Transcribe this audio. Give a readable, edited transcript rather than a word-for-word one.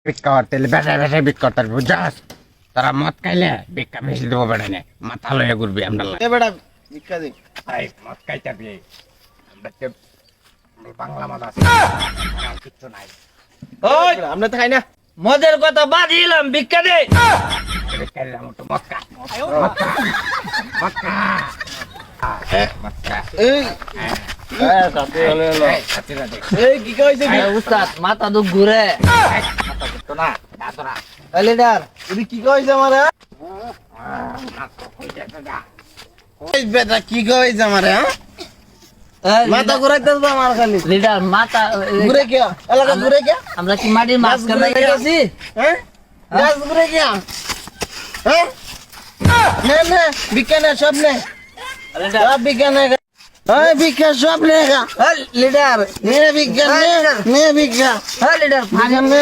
ভিক্ষা করতে বেসায় বেসায় ভিক্ষা করতে বুঝাস তারা মদ খাইলে ভিক্ষা বেশি দেবো বেড়া নে মাথা লয়ে ঘুরবি আমরা বেটা ভিক্ষা দে মদ খাইতে আমরা বাংলা মদ আছে কিচ্ছু নাই ওই আমরা তো খাই না মদের কথা বাদিলাম ভিক্ষা দে ভিক্ষা দিলাম একটু মদ খা মদ খা মদ খা এই এই কি কইছে কি উস্তাদ মাথা তো ঘুরে তো না দাদরা লিডার এটা কি কইছে আমারে এই বেটা কি কইছে আমারে মাথা ঘুরাইতেছ আমার খালি লিডার মাথা ঘুরে কে এলাকা ঘুরে কে আমরা কি মাটির মাঝখানে গেছি হ্যাঁ গাছ ঘুরে কে হ্যাঁ নে নে বিকেনে সব নে সব বিকেনে ওই বিকা সব নে লিডার নে বিকা নে বিকা লিডার বিকেনে